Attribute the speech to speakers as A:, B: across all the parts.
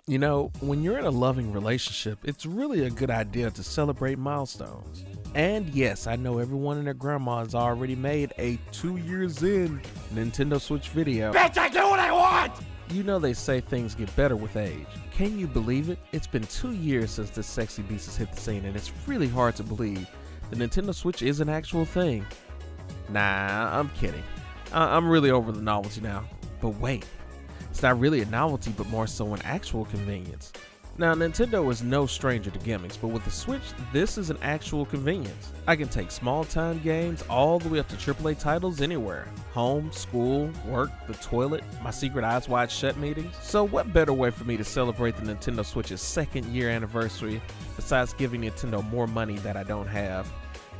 A: You know, when you're in a loving relationship, it's really a good idea to celebrate milestones. And yes, I know everyone and their grandma has already made a 2 years in Nintendo Switch video.
B: Bitch, I do what I want!
A: You know they say things get better with age. Can you believe it? It's been 2 years since this sexy beast has hit the scene, and it's really hard to believe the Nintendo Switch is an actual thing. Nah, I'm kidding. I'm really over the novelty now. But wait, it's not really a novelty, but more so an actual convenience. Now, Nintendo is no stranger to gimmicks, but with the Switch, this is an actual convenience. I can take small-time games all the way up to AAA titles anywhere. Home, school, work, the toilet, my secret eyes wide shut meetings. So what better way for me to celebrate the Nintendo Switch's 2nd year anniversary, besides giving Nintendo more money that I don't have,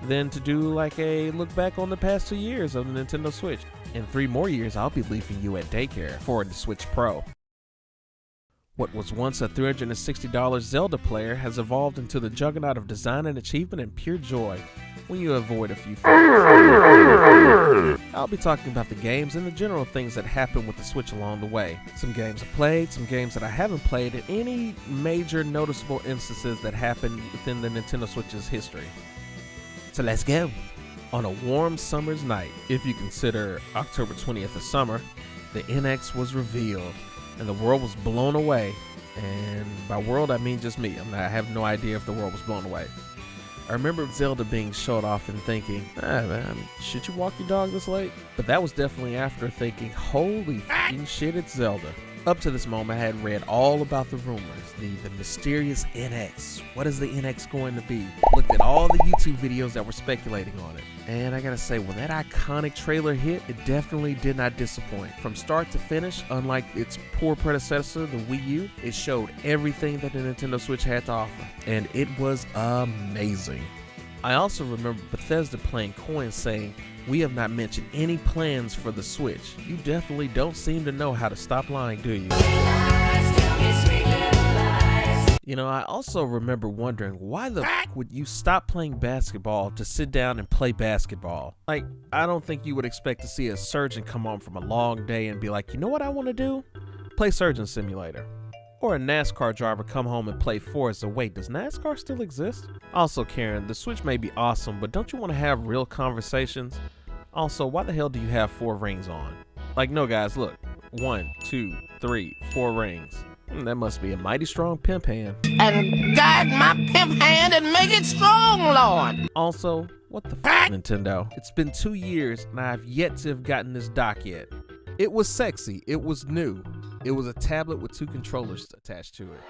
A: than to do like a look back on the past 2 years of the Nintendo Switch. In 3 more years, I'll be leaving you at daycare for the Switch Pro. What was once a $360 Zelda player has evolved into the juggernaut of design and achievement and pure joy when you avoid a few things. I'll be talking about the games and the general things that happen with the Switch along the way. Some games I've played, some games that I haven't played, and any major noticeable instances that happened within the Nintendo Switch's history. So let's go. On a warm summer's night, if you consider October 20th a summer, the NX was revealed. And the world was blown away. And by world, I mean just me. I have no idea if the world was blown away. I remember Zelda being showed off and thinking, man, should you walk your dog this late? But that was definitely after thinking, holy f***ing shit, it's Zelda. Up to this moment, I had read all about the rumors, the mysterious NX. What is the NX going to be? Looked at all the YouTube videos that were speculating on it. And I gotta say, when that iconic trailer hit, it definitely did not disappoint. From start to finish, unlike its poor predecessor, the Wii U, it showed everything that the Nintendo Switch had to offer. And it was amazing. I also remember Bethesda playing coy saying, "We have not mentioned any plans for the Switch." You definitely don't seem to know how to stop lying, do you? You know, I also remember wondering, why the f*** would you stop playing basketball to sit down and play basketball? Like, I don't think you would expect to see a surgeon come home from a long day and be like, you know what I want to do? Play Surgeon Simulator. Or a NASCAR driver come home and play Forza. Wait, does NASCAR still exist? Also, Karen, the Switch may be awesome, but don't you want to have real conversations? Also, why the hell do you have 4 rings on? Like, no guys, look. 1, 2, 3, 4 rings. That must be a mighty strong pimp hand.
B: And guide my pimp hand and make it strong, Lord!
A: Also, what the f***, Nintendo? It's been 2 years and I've yet to have gotten this dock yet. It was sexy, it was new. It was a tablet with 2 controllers attached to it.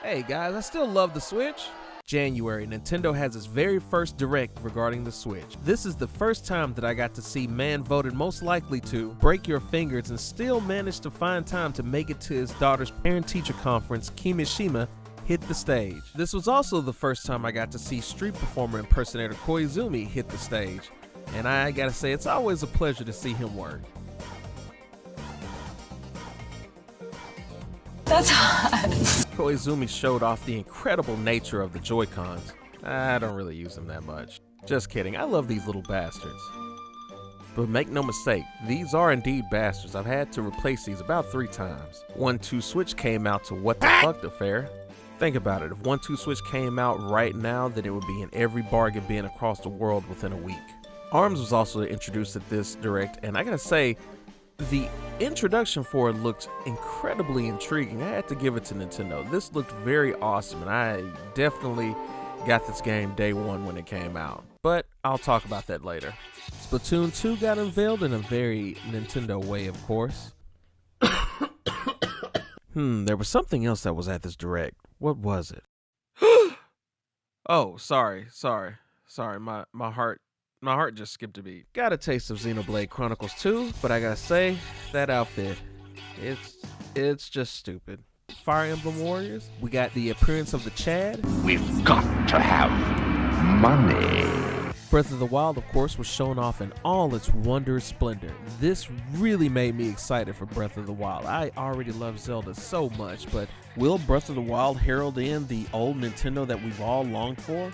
A: Hey guys, I still love the Switch. January, Nintendo has its very first direct regarding the Switch. This is the first time that I got to see man voted most likely to break your fingers and still managed to find time to make it to his daughter's parent-teacher conference, Kimishima, hit the stage. This was also the first time I got to see street performer impersonator Koizumi hit the stage. And I gotta say, it's always a pleasure to see him work.
C: That's hot.
A: Koizumi showed off the incredible nature of the Joy-Cons. I don't really use them that much. Just kidding, I love these little bastards. But make no mistake, these are indeed bastards. I've had to replace these about 3 times. 1-2 Switch came out to what the fuck affair. Think about it, if 1-2 Switch came out right now, then it would be in every bargain bin across the world within a week. ARMS was also introduced at this direct, and I gotta say, the introduction for it looked incredibly intriguing. I had to give it to Nintendo. This looked very awesome, and I definitely got this game day 1 when it came out. But I'll talk about that later. Splatoon 2 got unveiled in a very Nintendo way, of course. There was something else that was at this direct. What was it? Oh, sorry. My heart just skipped a beat. Got a taste of Xenoblade Chronicles 2, but I gotta say, that outfit, it's just stupid. Fire Emblem Warriors, we got the appearance of the Chad.
B: We've got to have money.
A: Breath of the Wild, of course, was shown off in all its wondrous splendor. This really made me excited for Breath of the Wild. I already love Zelda so much, but will Breath of the Wild herald in the old Nintendo that we've all longed for?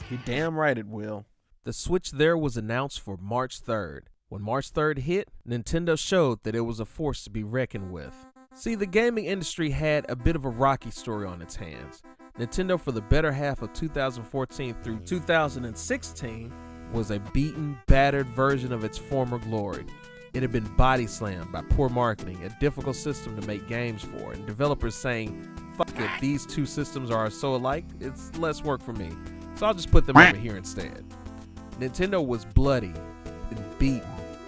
A: You're damn right it will. The Switch there was announced for March 3rd. When March 3rd hit, Nintendo showed that it was a force to be reckoned with. See, the gaming industry had a bit of a rocky story on its hands. Nintendo, for the better half of 2014 through 2016, was a beaten, battered version of its former glory. It had been body slammed by poor marketing, a difficult system to make games for, and developers saying, fuck it, these two systems are so alike, it's less work for me, so I'll just put them over here instead. Nintendo was bloody and beaten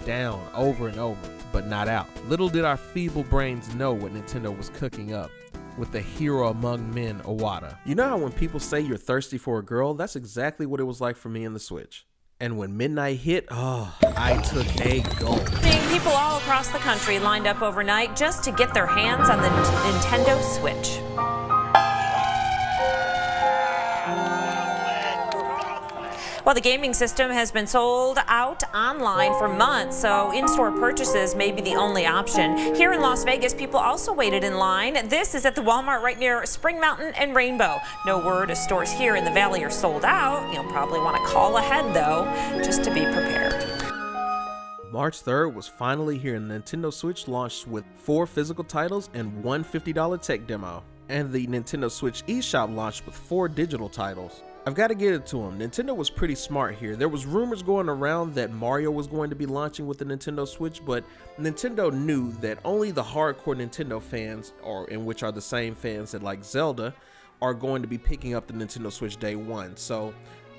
A: down over and over, but not out. Little did our feeble brains know what Nintendo was cooking up with the hero among men, Iwata. You know how when people say you're thirsty for a girl, that's exactly what it was like for me in the Switch. And when midnight hit, I took a gulp.
C: People all across the country lined up overnight just to get their hands on the Nintendo Switch. Well, the gaming system has been sold out online for months, so in-store purchases may be the only option. Here in Las Vegas, people also waited in line. This is at the Walmart right near Spring Mountain and Rainbow. No word if stores here in the valley are sold out. You'll probably want to call ahead, though, just to be prepared.
A: March 3rd was finally here, and the Nintendo Switch launched with 4 physical titles and 1 $50 tech demo. And the Nintendo Switch eShop launched with 4 digital titles. I've got to give it to them. Nintendo was pretty smart here. There was rumors going around that Mario was going to be launching with the Nintendo Switch, but Nintendo knew that only the hardcore Nintendo fans, or in which are the same fans that like Zelda, are going to be picking up the Nintendo Switch day one. So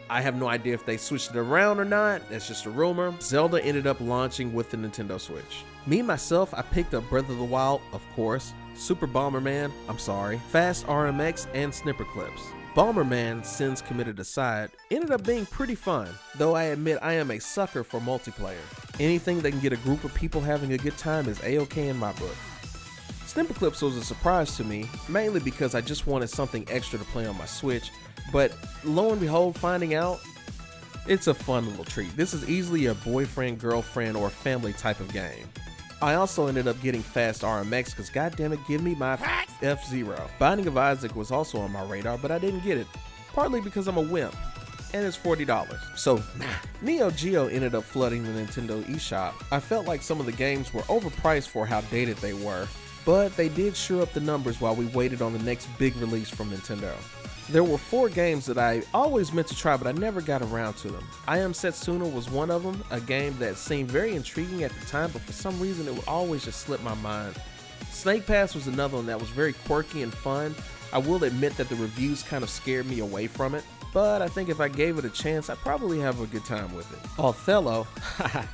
A: I have no idea if they switched it around or not. That's just a rumor. Zelda ended up launching with the Nintendo Switch. Me, myself, I picked up Breath of the Wild, of course, Super Bomberman, Fast RMX, and Snipper Clips. Bomberman, sins committed aside, ended up being pretty fun, though I admit I am a sucker for multiplayer. Anything that can get a group of people having a good time is a-okay in my book. Snipper Clips was a surprise to me, mainly because I just wanted something extra to play on my Switch, but lo and behold, finding out, it's a fun little treat. This is easily a boyfriend, girlfriend, or family type of game. I also ended up getting Fast RMX because goddammit, give me my F-Zero. Binding of Isaac was also on my radar, but I didn't get it, partly because I'm a wimp, and it's $40. So, Neo Geo ended up flooding the Nintendo eShop. I felt like some of the games were overpriced for how dated they were, but they did sure up the numbers while we waited on the next big release from Nintendo. There were 4 games that I always meant to try, but I never got around to them. I Am Setsuna was one of them, a game that seemed very intriguing at the time, but for some reason it would always just slip my mind. Snake Pass was another one that was very quirky and fun. I will admit that the reviews kind of scared me away from it, but I think if I gave it a chance, I'd probably have a good time with it. Othello,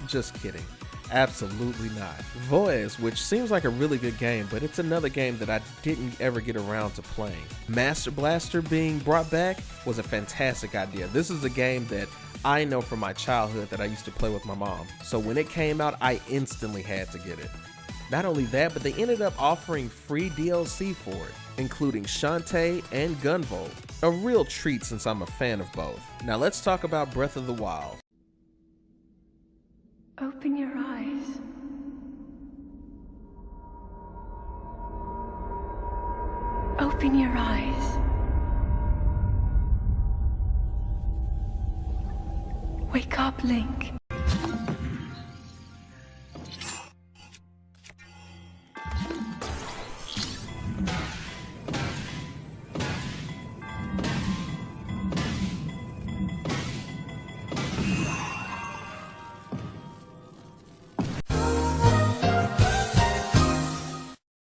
A: just kidding. Absolutely not. Voez, which seems like a really good game, but it's another game that I didn't ever get around to playing. Master Blaster being brought back was a fantastic idea. This is a game that I know from my childhood that I used to play with my mom. So when it came out, I instantly had to get it. Not only that, but they ended up offering free DLC for it, including Shantae and Gunvolt. A real treat since I'm a fan of both. Now let's talk about Breath of the Wild.
D: Open your eyes. Open your eyes. Wake up, Link.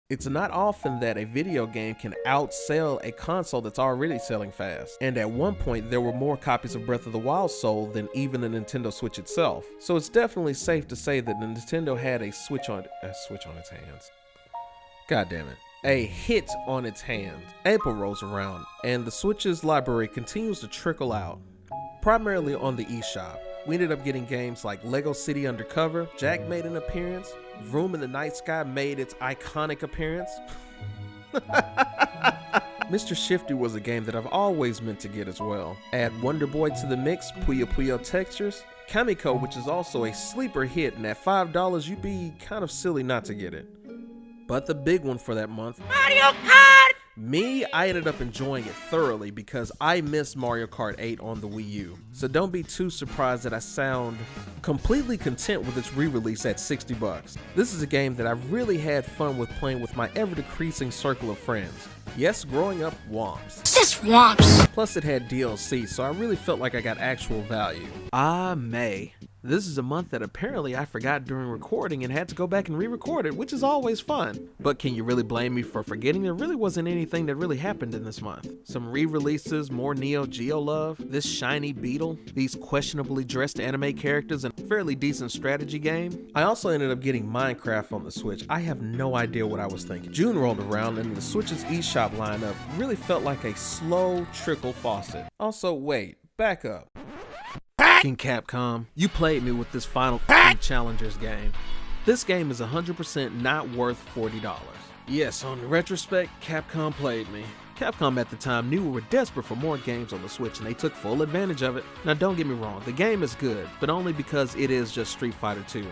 A: It's not often that a video game can outsell a console that's already selling fast, and at one point there were more copies of Breath of the Wild sold than even the Nintendo Switch itself. So it's definitely safe to say that the Nintendo had a Switch on its hands. God damn it. A hit on its hands. April rolls around, and the Switch's library continues to trickle out, primarily on the eShop. We ended up getting games like Lego City Undercover, Jack made an appearance, Vroom in the Night Sky made its iconic appearance. Mr. Shifty was a game that I've always meant to get as well. Add Wonder Boy to the mix, Puyo Puyo Textures, Kamiko, which is also a sleeper hit, and at $5 you'd be kind of silly not to get it. But the big one for that month,
B: Mario Kart!
A: Me, I ended up enjoying it thoroughly because I missed Mario Kart 8 on the Wii U. So don't be too surprised that I sound completely content with its re-release at $60. This is a game that I really had fun with playing with my ever-decreasing circle of friends. Yes, growing up, womps.
B: Just womps.
A: Plus it had DLC, so I really felt like I got actual value. May. This is a month that apparently I forgot during recording and had to go back and re-record it, which is always fun. But can you really blame me for forgetting? There really wasn't anything that really happened in this month. Some re-releases, more Neo Geo love, this shiny beetle, these questionably dressed anime characters, and a fairly decent strategy game. I also ended up getting Minecraft on the Switch. I have no idea what I was thinking. June rolled around and the Switch's eShop lineup really felt like a slow trickle faucet. Also, wait, back up. Capcom, you played me with this final Challengers game. This game is 100% not worth $40. Yes, on retrospect, Capcom played me. Capcom at the time knew we were desperate for more games on the Switch and they took full advantage of it. Now don't get me wrong, the game is good, but only because it is just Street Fighter 2.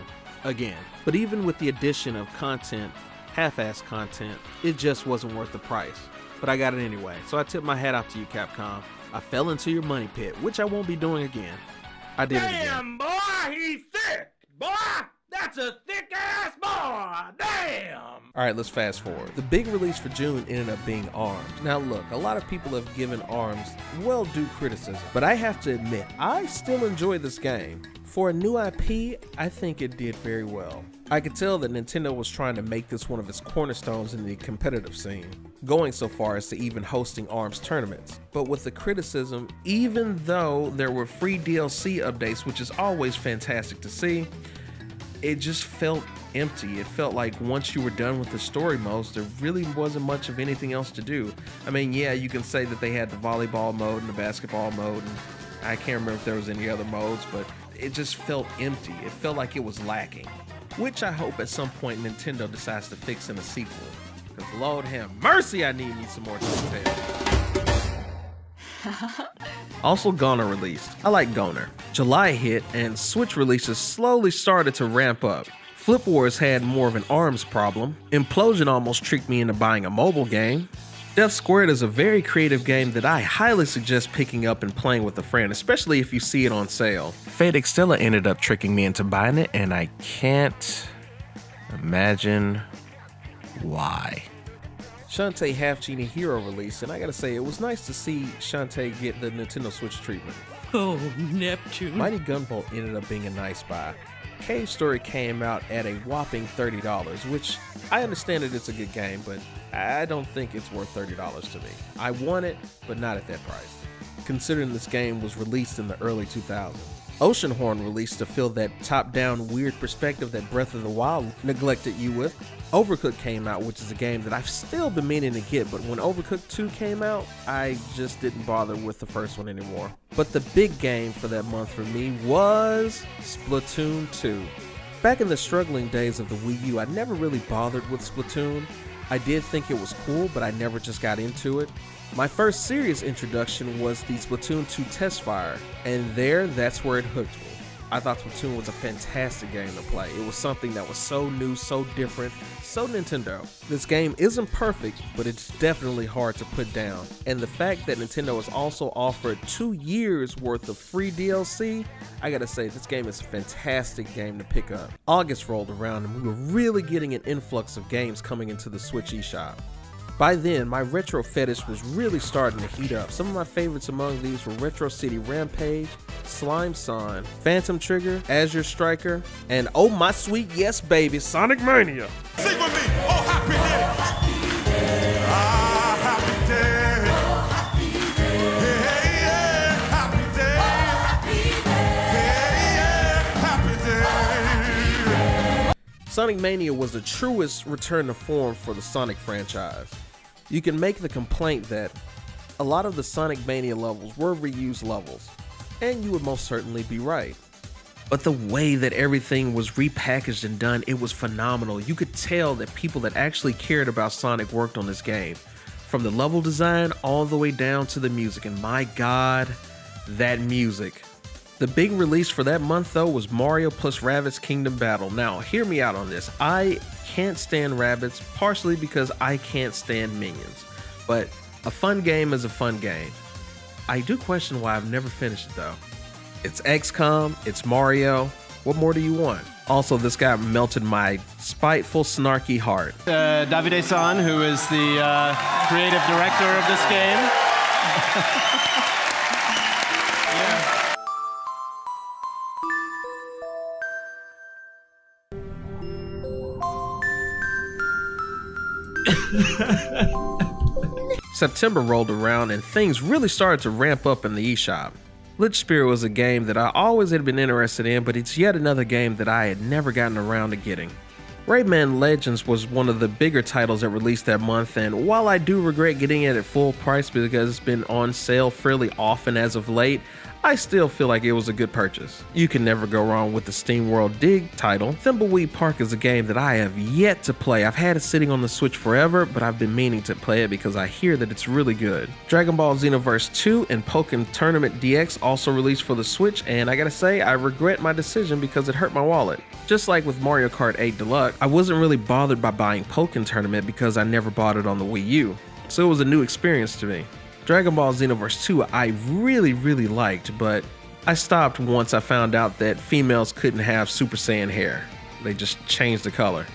A: Again. But even with the addition of content, half-ass content, it just wasn't worth the price. But I got it anyway, so I tip my hat off to you, Capcom. I fell into your money pit, which I won't be doing again. I did it again.
E: Damn, boy, he's thick. Boy, that's a thick-ass boy. Damn.
A: Alright, let's fast forward. The big release for June ended up being ARMS. Now look, a lot of people have given ARMS well-due criticism, but I have to admit, I still enjoy this game. For a new IP, I think it did very well. I could tell that Nintendo was trying to make this one of its cornerstones in the competitive scene, going so far as to even hosting ARMS tournaments. But with the criticism, even though there were free DLC updates, which is always fantastic to see, it just felt empty. It felt like once you were done with the story modes, there really wasn't much of anything else to do. I mean, yeah, you can say that they had the volleyball mode and the basketball mode, and I can't remember if there was any other modes, but it just felt empty. It felt like it was lacking, which I hope at some point Nintendo decides to fix in a sequel. Because Lord have mercy, I need me some more detail. Also, Goner released. I like Goner. July hit and Switch releases slowly started to ramp up. Flip Wars had more of an ARMS problem. Implosion almost tricked me into buying a mobile game. Death Squared is a very creative game that I highly suggest picking up and playing with a friend, especially if you see it on sale. Fate Extella ended up tricking me into buying it, and I can't imagine why. Shantae Half Genie Hero released, and I gotta say, it was nice to see Shantae get the Nintendo Switch treatment.
F: Oh, Neptune.
A: Mighty Gunvolt ended up being a nice buy. Cave Story came out at a whopping $30, which I understand that it's a good game, but I don't think it's worth $30 to me. I want it, but not at that price, considering this game was released in the early 2000s. Oceanhorn released to fill that top-down weird perspective that Breath of the Wild neglected you with. Overcooked came out, which is a game that I've still been meaning to get, but when Overcooked 2 came out, I just didn't bother with the first one anymore. But the big game for that month for me was Splatoon 2. Back in the struggling days of the Wii U, I never really bothered with Splatoon. I did think it was cool, but I never just got into it. My first serious introduction was the Splatoon 2 test fire, and that's where it hooked me. I thought Splatoon was a fantastic game to play. It was something that was so new, so different, so Nintendo. This game isn't perfect, but it's definitely hard to put down. And the fact that Nintendo has also offered 2 years worth of free DLC, I gotta say, this game is a fantastic game to pick up. August rolled around and we were really getting an influx of games coming into the Switch eShop. By then, my retro fetish was really starting to heat up. Some of my favorites among these were Retro City Rampage, Slime Son, Phantom Trigger, Azure Striker, and oh my sweet yes baby, Sonic Mania.
E: Sing with me, oh happy day. Ah, happy day. Hey, yeah, happy day. Hey, yeah, happy day.
A: Sonic Mania was the truest return to form for the Sonic franchise. You can make the complaint that a lot of the Sonic Mania levels were reused levels, and you would most certainly be right. But the way that everything was repackaged and done, it was phenomenal. You could tell that people that actually cared about Sonic worked on this game. From the level design all the way down to the music, and my god, that music. The big release for that month though was Mario plus Rabbids Kingdom Battle. Now, hear me out on this. I can't stand Rabbids, partially because I can't stand minions. But a fun game is a fun game. I do question why I've never finished it though. It's XCOM, it's Mario. What more do you want? Also, this guy melted my spiteful, snarky heart.
G: Davide-san, who is the creative director of this game.
A: September rolled around and things really started to ramp up in the eShop. Lich Spirit was a game that I always had been interested in, but it's yet another game that I had never gotten around to getting. Rayman Legends was one of the bigger titles that released that month, and while I do regret getting it at full price because it's been on sale fairly often as of late, I still feel like it was a good purchase. You can never go wrong with the SteamWorld Dig title. Thimbleweed Park is a game that I have yet to play. I've had it sitting on the Switch forever, but I've been meaning to play it because I hear that it's really good. Dragon Ball Xenoverse 2 and Pokken Tournament DX also released for the Switch, and I gotta say, I regret my decision because it hurt my wallet. Just like with Mario Kart 8 Deluxe, I wasn't really bothered by buying Pokken Tournament because I never bought it on the Wii U, so it was a new experience to me. Dragon Ball Xenoverse 2 I really liked, but I stopped once I found out that females couldn't have Super Saiyan hair. They just changed the color.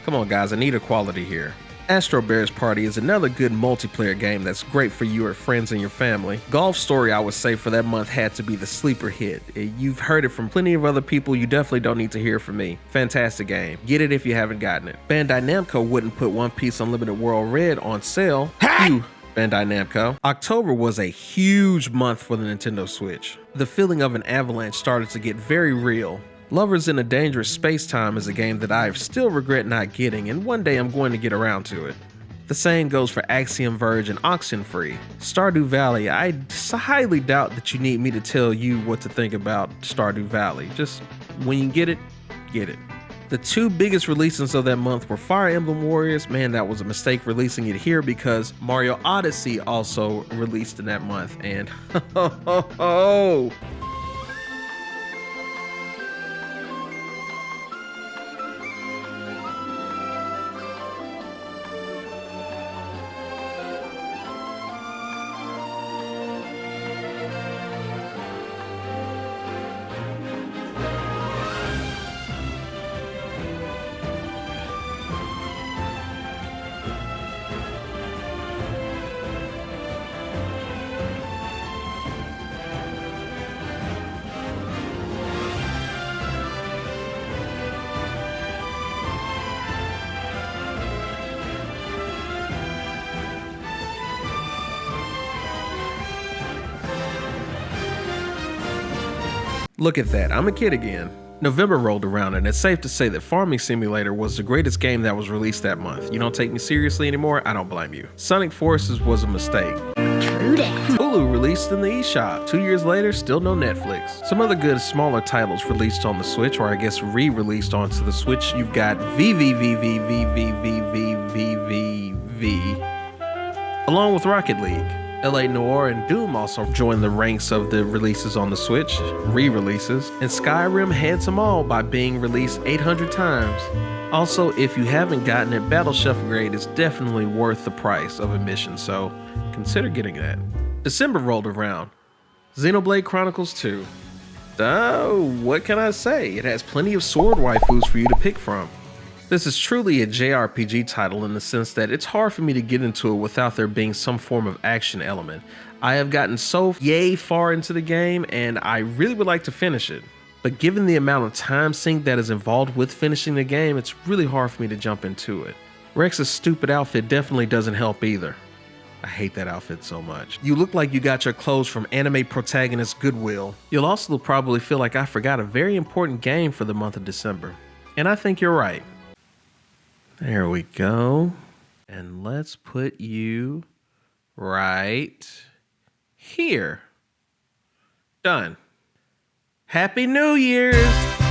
A: Come on guys, I need equality here. Astro Bears Party is another good multiplayer game that's great for you or friends and your family. Golf Story I would say for that month had to be the sleeper hit. You've heard it from plenty of other people, you definitely don't need to hear from me. Fantastic game. Get it if you haven't gotten it. Bandai Namco wouldn't put One Piece Unlimited World Red on sale. Bandai Namco. October was a huge month for the Nintendo Switch. The feeling of an avalanche started to get very real. Lovers in a Dangerous Space-Time is a game that I still regret not getting, and one day I'm going to get around to it. The same goes for Axiom Verge and Oxenfree. Stardew Valley, I highly doubt that you need me to tell you what to think about Stardew Valley. Just when you get it, get it. The two biggest releases of that month were Fire Emblem Warriors. Man, that was a mistake releasing it here because Mario Odyssey also released in that month, and look at that, I'm a kid again. November rolled around and it's safe to say that Farming Simulator was the greatest game that was released that month. You don't take me seriously anymore? I don't blame you. Sonic Forces was a mistake.
B: True that.
A: Hulu released in the eShop. 2 years later, still no Netflix. Some other good smaller titles released on the Switch, or I guess re-released onto the Switch. You've got VVVVVVVVV, along with Rocket League. LA Noire and Doom also joined the ranks of the releases on the Switch, re-releases, and Skyrim heads them all by being released 800 times. Also, if you haven't gotten it, Battle Chef Grade is definitely worth the price of admission, so consider getting that. December rolled around. Xenoblade Chronicles 2. What can I say? It has plenty of sword waifus for you to pick from. This is truly a JRPG title in the sense that it's hard for me to get into it without there being some form of action element. I have gotten so yay far into the game and I really would like to finish it. But given the amount of time sink that is involved with finishing the game, it's really hard for me to jump into it. Rex's stupid outfit definitely doesn't help either. I hate that outfit so much. You look like you got your clothes from anime protagonist Goodwill. You'll also probably feel like I forgot a very important game for the month of December. And I think you're right. There we go. And let's put you right here. Done. Happy New Year's!